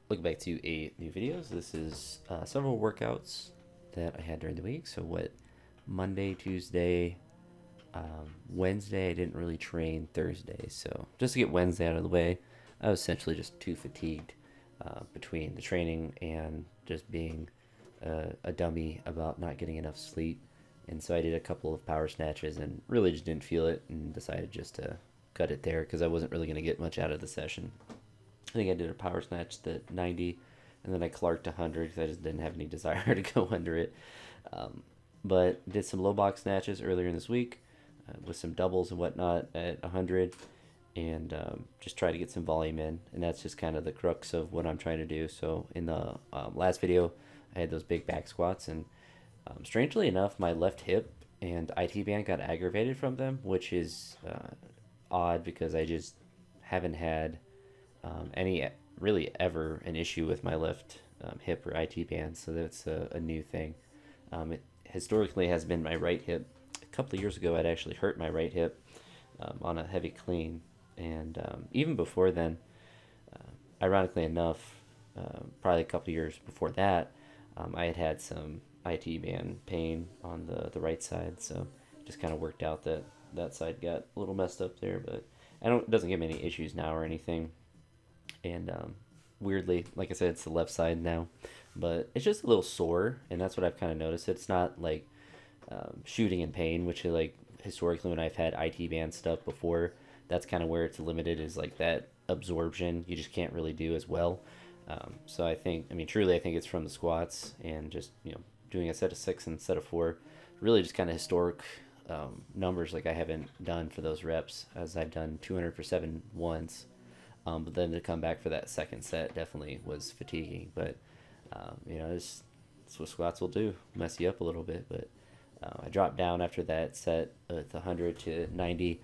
Welcome back to a new video. So this is several workouts that I had during the week. So what, Monday, Tuesday, Wednesday I didn't really train. Thursday, so just to get Wednesday out of the way, I was essentially just too fatigued between the training and just being a dummy about not getting enough sleep. And so I did a couple of power snatches and really just didn't feel it and decided just to cut it there because I wasn't really going to get much out of the session. I think I did a power snatch at 90, and then I clarked 100 because I just didn't have any desire to go under it. Um, but did some low box snatches earlier in this week with some doubles and whatnot at 100, and just try to get some volume in. And that's just kind of the crux of what I'm trying to do. So in the last video, I had those big back squats, and strangely enough, my left hip and IT band got aggravated from them, which is odd because I just haven't had any really ever an issue with my left hip or IT band, so that's a new thing. It historically has been my right hip. A couple of years ago, I'd actually hurt my right hip on a heavy clean, and even before then, ironically enough, probably a couple of years before that, I had had some IT band pain on the right side, so it just kind of worked out that that side got a little messed up there, but I don't it doesn't give me any issues now or anything. And weirdly, like I said, it's the left side now, but it's just a little sore, and that's what I've kind of noticed. It's not like shooting in pain, which is like historically when I've had IT band stuff before, that's kind of where it's limited, is like that absorption you just can't really do as well. So I mean, truly, I think it's from the squats and just doing a set of six and a set of four, really just kind of historic numbers like I haven't done for those reps, as I've done 200 for seven once. But then to come back for that second set definitely was fatiguing. But it's what squats will do, mess you up a little bit. But I dropped down after that set at 100 to 90.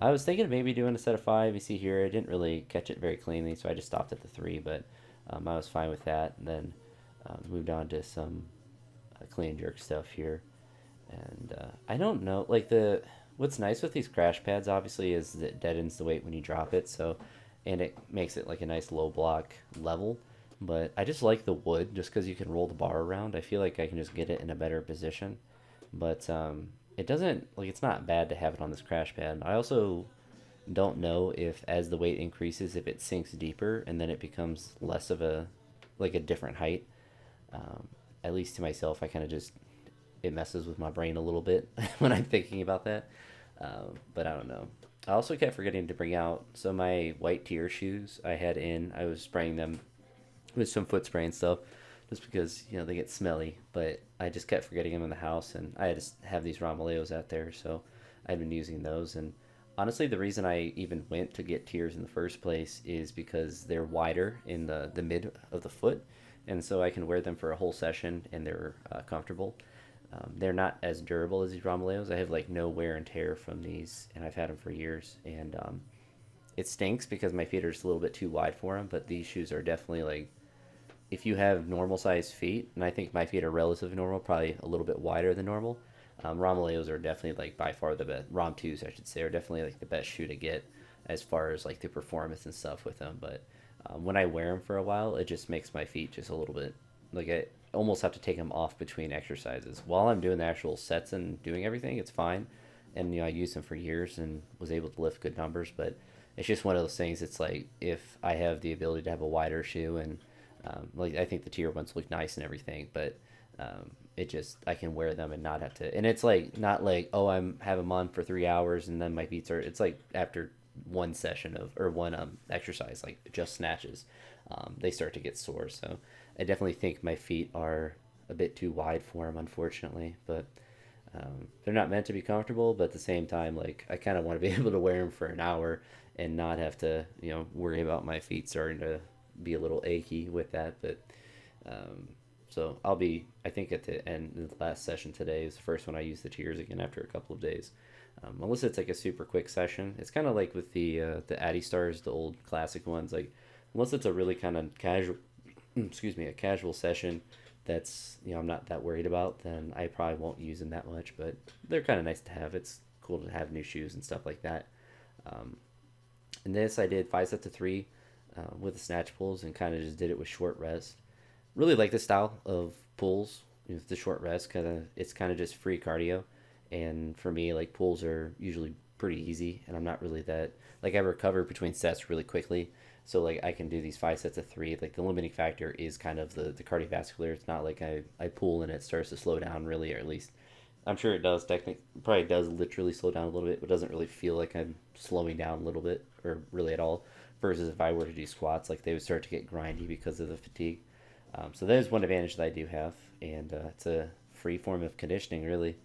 I was thinking of maybe doing a set of five. You see here, I didn't really catch it very cleanly, so I just stopped at the three. But I was fine with that, and then moved on to some clean jerk stuff here. And I don't know, like what's nice with these crash pads obviously is that it deadens the weight when you drop it. So and it makes it like a nice low block level. But I just like the wood just because you can roll the bar around. I feel like I can just get it in a better position. But it doesn't, like, it's not bad to have it on this crash pad. I also don't know if as the weight increases, if it sinks deeper and then it becomes less of like a different height. Um, at least to myself, I kind of just, it messes with my brain a little bit when I'm thinking about that. But I don't know. I also kept forgetting to bring out so my white tier shoes I had in. I was spraying them with some foot spray and stuff, just because they get smelly. But I just kept forgetting them in the house, and I just have these Romaleos out there, so I've been using those. And honestly, the reason I even went to get tiers in the first place is because they're wider in the mid of the foot, and so I can wear them for a whole session, and they're comfortable. They're not as durable as these Romaleos. I have like no wear and tear from these, and I've had them for years. And it stinks because my feet are just a little bit too wide for them. But these shoes are definitely like, if you have normal sized feet, and I think my feet are relatively normal, probably a little bit wider than normal. Romaleos are definitely like by far the best. Rom twos, I should say, are definitely like the best shoe to get as far as like the performance and stuff with them. But when I wear them for a while, it just makes my feet just a little bit like I almost have to take them off between exercises. While I'm doing the actual sets and doing everything, it's fine. And I used them for years and was able to lift good numbers. But it's just one of those things. It's like if I have the ability to have a wider shoe, and like I think the tier ones look nice and everything, but it just I can wear them and not have to. And it's like not like, oh, I'm have them on for 3 hours and then my feet are. It's like after one session of or one exercise, like just snatches, they start to get sore. So I definitely think my feet are a bit too wide for them, unfortunately. But they're not meant to be comfortable. But at the same time, like I kind of want to be able to wear them for an hour and not have to, worry about my feet starting to be a little achy with that. But so I'll be, I think at the end of the last session today is the first one I use the tiers again after a couple of days. Unless it's like a super quick session, it's kind of like with the Addy Stars, the old classic ones. Like unless it's a really kind of casual, excuse me, a casual session that's I'm not that worried about, then I probably won't use them that much. But they're kind of nice to have. It's cool to have new shoes and stuff like that. And this I did 5 sets of three. with the snatch pulls and kind of just did it with short rest. Really like this style of pulls with the short rest because it's kind of just free cardio. And for me, like pulls are usually pretty easy, and I'm not really that like I recover between sets really quickly. So like I can do these 5 sets of 3. Like the limiting factor is kind of the cardiovascular. It's not like I pull and it starts to slow down really, or at least I'm sure it does. Technically, probably does literally slow down a little bit, but doesn't really feel like I'm slowing down a little bit or really at all. Versus if I were to do squats, like they would start to get grindy because of the fatigue. So that is one advantage that I do have, and it's a free form of conditioning, really,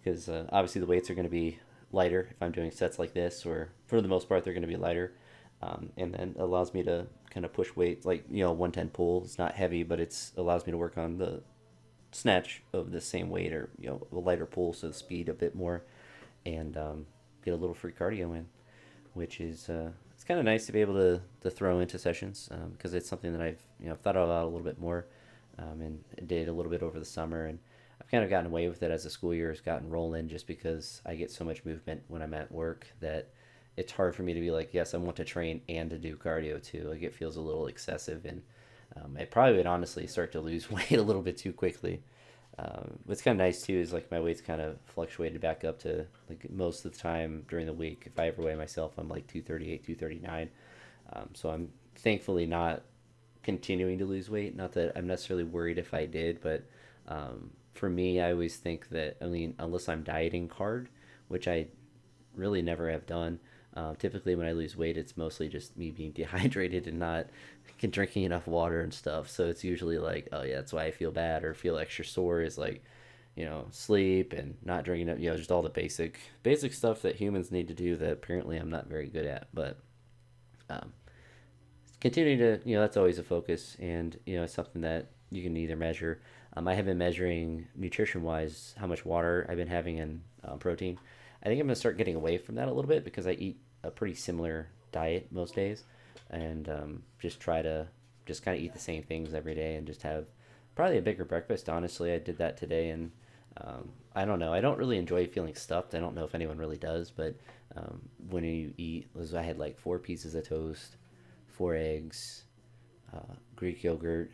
because obviously the weights are going to be lighter if I'm doing sets like this, or for the most part they're going to be lighter, and then it allows me to kind of push weights like 110 pull. It's not heavy, but it's allows me to work on the snatch of the same weight or a lighter pull, so the speed a bit more, and get a little free cardio in, which is it's kind of nice to be able to throw into sessions because it's something that I've thought about a little bit more and did a little bit over the summer, and I've kind of gotten away with it as the school year has gotten rolling just because I get so much movement when I'm at work that it's hard for me to be like, yes, I want to train and to do cardio too. Like it feels a little excessive, and I probably would honestly start to lose weight a little bit too quickly. What's kind of nice too is like my weight's kind of fluctuated back up to like most of the time during the week. If I ever weigh myself, I'm like 238, 239. So I'm thankfully not continuing to lose weight. Not that I'm necessarily worried if I did, but for me, I always think that, I mean, unless I'm dieting hard, which I really never have done. Typically, when I lose weight, it's mostly just me being dehydrated and not drinking enough water and stuff. So it's usually like, oh yeah, that's why I feel bad or feel extra sore is like, sleep and not drinking enough. Just all the basic stuff that humans need to do that apparently I'm not very good at. But um, continuing to, that's always a focus, and it's something that you can either measure. I have been measuring nutrition wise how much water I've been having and protein. I think I'm gonna start getting away from that a little bit because I eat a pretty similar diet most days, and just try to just kind of eat the same things every day and just have probably a bigger breakfast. Honestly, I did that today, and I don't know. I don't really enjoy feeling stuffed. I don't know if anyone really does, but when you eat, I had like 4 pieces of toast, 4 eggs, Greek yogurt,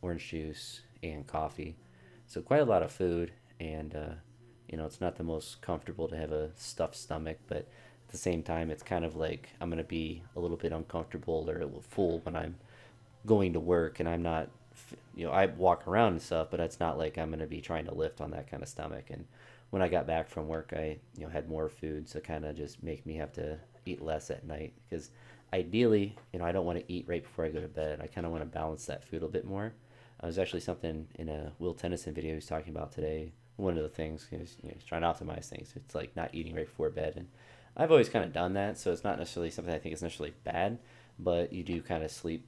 orange juice, and coffee. So quite a lot of food, and it's not the most comfortable to have a stuffed stomach, but at the same time, it's kind of like I'm gonna be a little bit uncomfortable or a little full when I'm going to work, and I'm not, I walk around and stuff, but it's not like I'm gonna be trying to lift on that kind of stomach. And when I got back from work, I had more food, so kind of just make me have to eat less at night because ideally, I don't want to eat right before I go to bed. I kind of want to balance that food a bit more. There's actually something in a Will Tennyson video he was talking about today. One of the things is he's trying to optimize things. It's like not eating right before bed, and I've always kind of done that, so it's not necessarily something I think is necessarily bad, but you do kind of sleep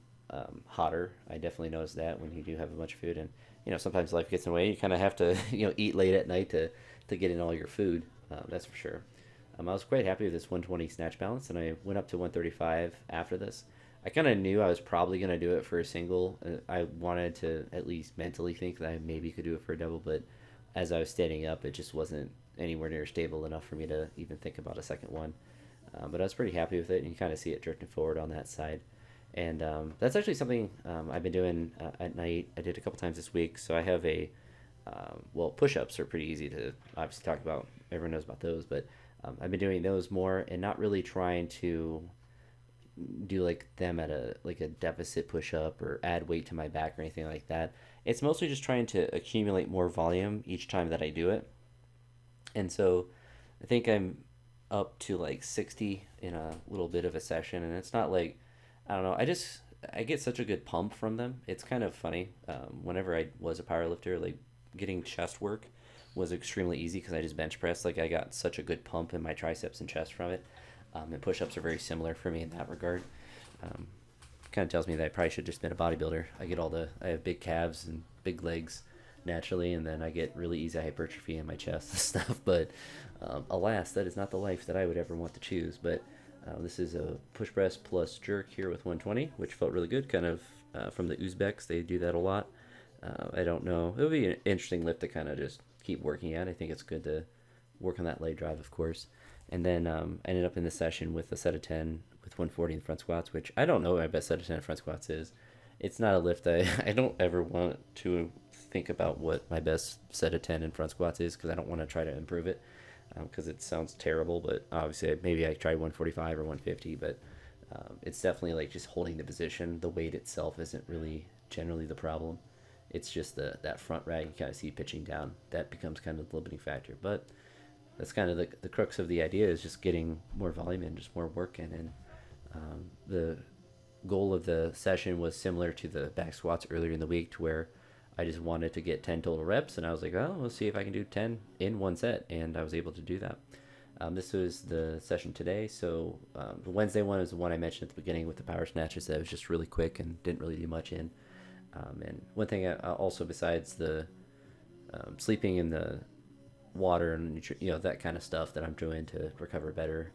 hotter. I definitely notice that when you do have a bunch of food, and sometimes life gets in the way. You kind of have to eat late at night to get in all your food. That's for sure. I was quite happy with this 120 snatch balance, and I went up to 135 after this. I kind of knew I was probably going to do it for a single. I wanted to at least mentally think that I maybe could do it for a double, but as I was standing up, it just wasn't anywhere near stable enough for me to even think about a second one. But I was pretty happy with it, and you kind of see it drifting forward on that side. And that's actually something I've been doing at night. I did a couple times this week, so I have push-ups are pretty easy to obviously talk about. Everyone knows about those, but I've been doing those more and not really trying to do like them at a deficit push up or add weight to my back or anything like that. It's mostly just trying to accumulate more volume each time that I do it. And so I think I'm up to like 60 in a little bit of a session, and it's not like, I don't know, I get such a good pump from them. It's kind of funny. Whenever I was a powerlifter, like getting chest work was extremely easy because I just bench pressed. Like I got such a good pump in my triceps and chest from it. And push-ups are very similar for me in that regard. Kind of tells me that I probably should have just been a bodybuilder. I have big calves and big legs naturally, and then I get really easy hypertrophy in my chest and stuff. But alas, that is not the life that I would ever want to choose. But this is a push press plus jerk here with 120, which felt really good. Kind of from the Uzbeks, they do that a lot. I don't know. It would be an interesting lift to kind of just keep working at. I think it's good to work on that leg drive, of course. And then I ended up in the session with a set of 10 with 140 in front squats, which I don't know what my best set of 10 in front squats is. It's not a lift I don't ever want to think about what my best set of 10 in front squats is because I don't want to try to improve it because it sounds terrible. But obviously, maybe I try 145 or 150, but it's definitely like just holding the position. The weight itself isn't really generally the problem. It's just that front rack you kind of see pitching down. That becomes kind of the limiting factor. But that's kind of the crux of the idea is just getting more volume in, just more work in. And the goal of the session was similar to the back squats earlier in the week to where I just wanted to get 10 total reps. And I was like, oh, we'll see if I can do 10 in one set. And I was able to do that. This was the session today. So the Wednesday one is the one I mentioned at the beginning with the power snatches that was just really quick and didn't really do much in. And one thing also besides the sleeping in the water and that kind of stuff that I'm doing to recover better.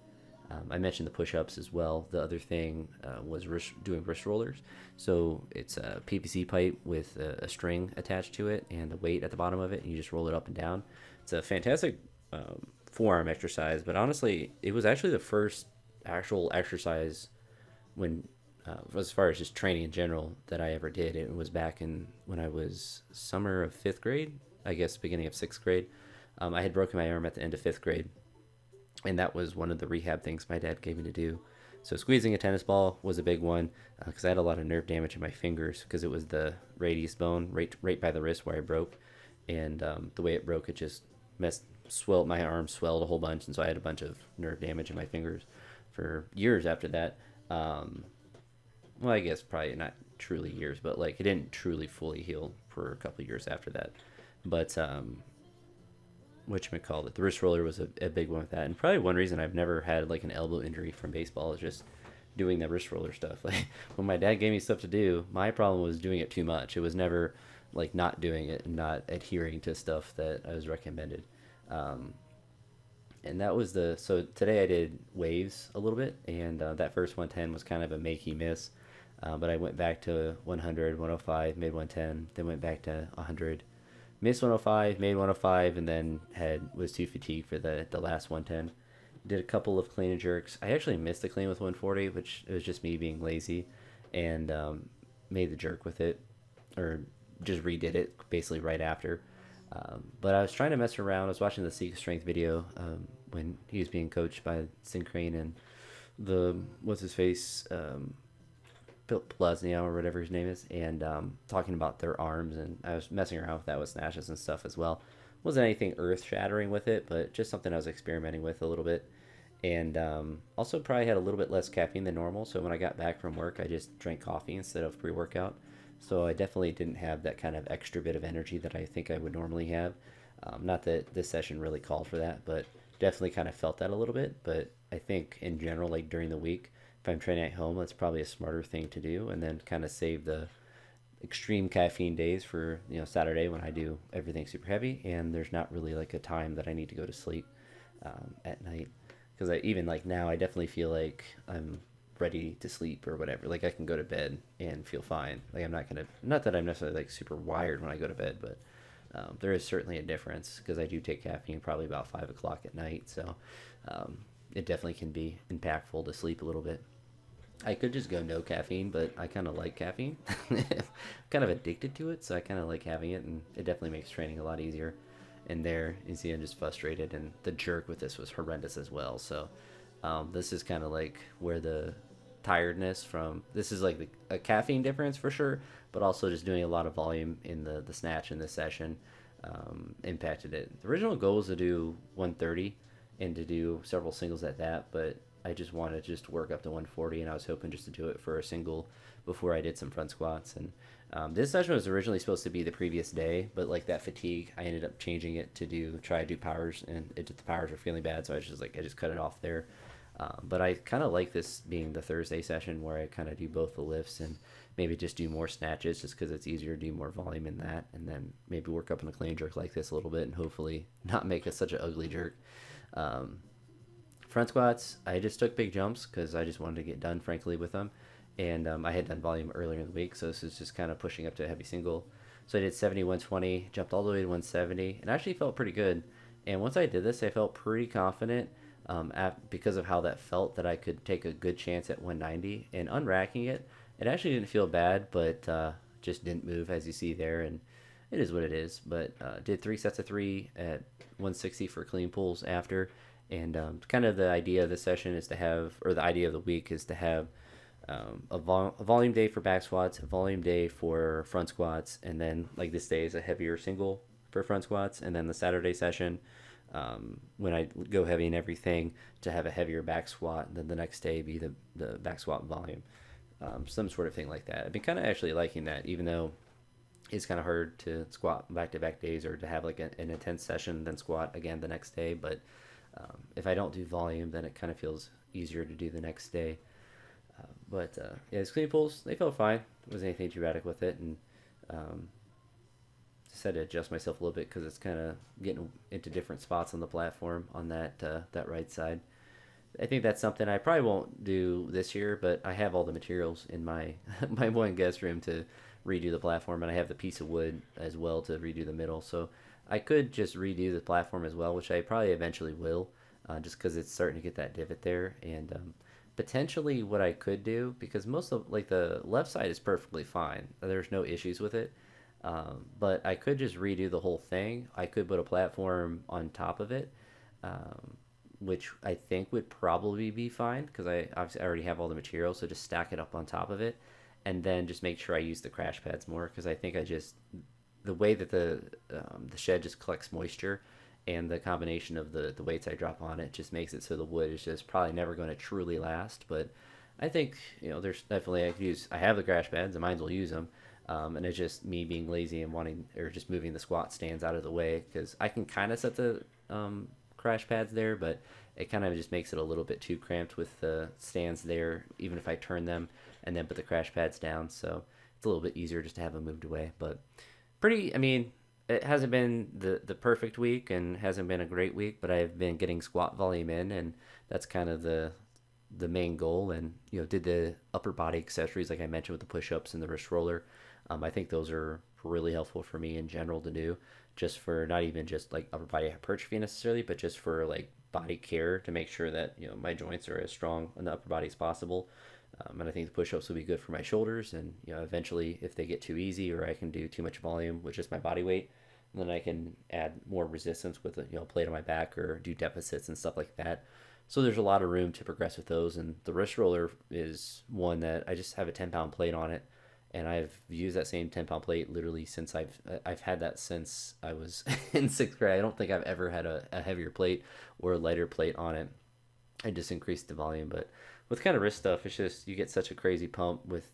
I mentioned the push-ups as well. The other thing was doing wrist rollers. So it's a PVC pipe with a string attached to it and a weight at the bottom of it, and you just roll it up and down. It's a fantastic forearm exercise, but honestly, it was actually the first actual exercise when, as far as just training in general, that I ever did. It was back when I was summer of 5th grade, I guess beginning of 6th grade. I had broken my arm at the end of 5th grade, and that was one of the rehab things my dad gave me to do. So squeezing a tennis ball was a big one because I had a lot of nerve damage in my fingers because it was the radius bone right by the wrist where I broke, and the way it broke, it just swelled my arm, swelled a whole bunch, and so I had a bunch of nerve damage in my fingers for years after that. Well, I guess probably not truly years, but like it didn't truly fully heal for a couple of years after that. But whatchamacallit, the wrist roller was a big one with that, and probably one reason I've never had like an elbow injury from baseball is just doing the wrist roller stuff. Like when my dad gave me stuff to do, my problem was doing it too much. It was never like not doing it and not adhering to stuff that I was recommended. And that was so today I did waves a little bit, and that first 110 was kind of a makey miss, but I went back to 100, 105, made 110, then went back to 100, missed 105, made 105, and then was too fatigued for the last 110. Did a couple of clean and jerks. I actually missed the clean with 140, which it was just me being lazy, and made the jerk with it, or just redid it basically right after. But I was trying to mess around. I was watching the Seek Strength video when he was being coached by Syncrane and what's his face, Plaznia or whatever his name is, and talking about their arms, and I was messing around with that with snatches and stuff as well. Wasn't anything earth-shattering with it, but just something I was experimenting with a little bit. And also probably had a little bit less caffeine than normal, so when I got back from work, I just drank coffee instead of pre-workout. So I definitely didn't have that kind of extra bit of energy that I think I would normally have. Not that this session really called for that, but definitely kind of felt that a little bit. But I think in general, like during the week, if I'm training at home, that's probably a smarter thing to do, and then kind of save the extreme caffeine days for Saturday when I do everything super heavy and there's not really like a time that I need to go to sleep at night, because even like now I definitely feel like I'm ready to sleep or whatever. Like I can go to bed and feel fine. Like I'm not that I'm necessarily like super wired when I go to bed, but there is certainly a difference because I do take caffeine probably about 5 o'clock at night, so it definitely can be impactful to sleep a little bit. I could just go no caffeine, but I kind of like caffeine. I'm kind of addicted to it, so I kind of like having it, and it definitely makes training a lot easier. And there, you see, I'm just frustrated, and the jerk with this was horrendous as well. So this is kind of like where the tiredness from, this is like a caffeine difference for sure, but also just doing a lot of volume in the snatch in this session impacted it. The original goal was to do 130 and to do several singles at that, but I just wanted to just work up to 140, and I was hoping just to do it for a single before I did some front squats. And this session was originally supposed to be the previous day, but like that fatigue, I ended up changing it to try to do powers, and the powers were feeling bad, so I just cut it off there. But I kind of like this being the Thursday session where I kind of do both the lifts and maybe just do more snatches just because it's easier to do more volume in that, and then maybe work up on a clean jerk like this a little bit and hopefully not make it such an ugly jerk. Front squats, I just took big jumps because I just wanted to get done, frankly, with them. And I had done volume earlier in the week, so this is just kind of pushing up to a heavy single. So I did 70, 120, jumped all the way to 170, and actually felt pretty good. And once I did this, I felt pretty confident because of how that felt, that I could take a good chance at 190. And unracking it, it actually didn't feel bad, but just didn't move as you see there. And it is what it is. But did 3 sets of 3 at 160 for clean pulls after. And kind of the idea of the session is to have, or the idea of the week is to have a volume day for back squats, a volume day for front squats, and then like this day is a heavier single for front squats, and then the Saturday session, when I go heavy and everything, to have a heavier back squat, and then the next day be the back squat volume, some sort of thing like that. I've been kind of actually liking that, even though it's kind of hard to squat back-to-back days, or to have like an intense session then squat again the next day. But if I don't do volume, then it kind of feels easier to do the next day. Yeah, his clean pulls, they felt fine. There wasn't anything too radical with it, and just had to adjust myself a little bit because it's kind of getting into different spots on the platform on that right side. I think that's something I probably won't do this year, but I have all the materials in my my one guest room to redo the platform, and I have the piece of wood as well to redo the middle. So I could just redo the platform as well, which I probably eventually will, just because it's starting to get that divot there. And potentially what I could do, because most of like the left side is perfectly fine, there's no issues with it. But I could just redo the whole thing. I could put a platform on top of it, which I think would probably be fine because I obviously already have all the materials. So just stack it up on top of it, and then just make sure I use the crash pads more, because I think the way that the shed just collects moisture, and the combination of the weights I drop on it just makes it so the wood is just probably never going to truly last. But I think there's definitely I have the crash pads, I might as well use them. And it's just me being lazy and wanting, or just moving the squat stands out of the way, because I can kind of set the crash pads there, but it kind of just makes it a little bit too cramped with the stands there, even if I turn them and then put the crash pads down. So it's a little bit easier just to have them moved away. But I mean, it hasn't been the perfect week and hasn't been a great week, but I've been getting squat volume in, and that's kind of the main goal. And did the upper body accessories like I mentioned with the push-ups and the wrist roller. I think those are really helpful for me in general to do, just for not even just like upper body hypertrophy necessarily, but just for like body care, to make sure that my joints are as strong in the upper body as possible. And I think the push-ups will be good for my shoulders, and eventually if they get too easy, or I can do too much volume with just my body weight, then I can add more resistance with a plate on my back, or do deficits and stuff like that. So there's a lot of room to progress with those. And the wrist roller is one that I just have a 10-pound plate on it, and I've used that same 10-pound plate literally since I've had that since I was in 6th grade. I don't think I've ever had a heavier plate or a lighter plate on it. I just increased the volume. But with kind of wrist stuff, it's just you get such a crazy pump with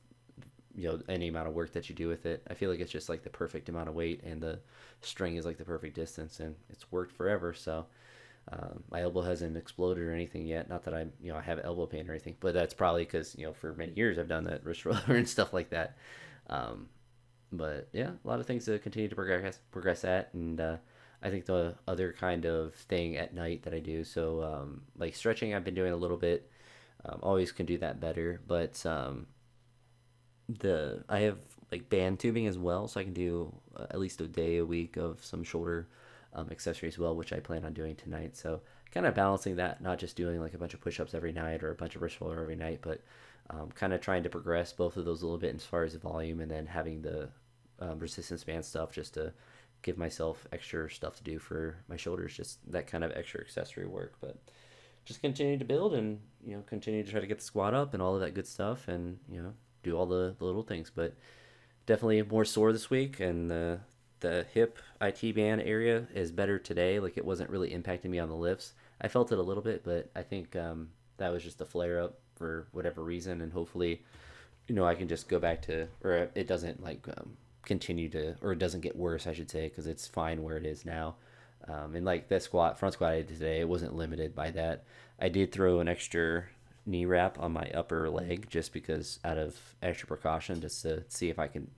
any amount of work that you do with it. I feel like it's just like the perfect amount of weight, and the string is like the perfect distance, and it's worked forever. So my elbow hasn't exploded or anything yet. Not that I have elbow pain or anything, but that's probably because for many years I've done that wrist roller and stuff like that. But yeah, a lot of things to continue to progress at. And I think the other kind of thing at night that I do, so like stretching, I've been doing a little bit. Always can do that better, but I have like band tubing as well, so I can do at least a day a week of some shoulder accessory as well, which I plan on doing tonight. So kind of balancing that, not just doing like a bunch of push-ups every night or a bunch of wrist roller every night, but kind of trying to progress both of those a little bit as far as the volume, and then having the resistance band stuff just to give myself extra stuff to do for my shoulders, just that kind of extra accessory work. But just continue to build, and continue to try to get the squat up and all of that good stuff, and do all the little things. But definitely more sore this week, and the hip IT band area is better today. Like, it wasn't really impacting me on the lifts. I felt it a little bit, but I think that was just a flare up for whatever reason, and hopefully I can just go back to, or it doesn't like continue to, or it doesn't get worse, I should say, because it's fine where it is now. And like that front squat I did today, it wasn't limited by that. I did throw an extra knee wrap on my upper leg just because, out of extra precaution, just to see if I can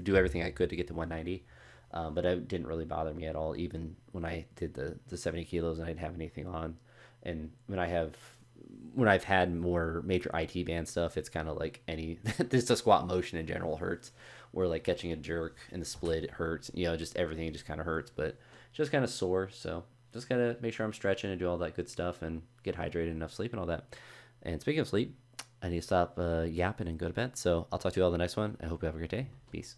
do everything I could to get to 190. But it didn't really bother me at all, even when I did the 70 kilos and I didn't have anything on. And when I've had more major IT band stuff, it's kind of like just the squat motion in general hurts, or like catching a jerk in the split, it hurts. Just everything just kind of hurts, but just kind of sore. So just gotta make sure I'm stretching and do all that good stuff and get hydrated, enough sleep, and all that. And speaking of sleep, I need to stop yapping and go to bed. So I'll talk to you all in the next one. I hope you have a great day. Peace.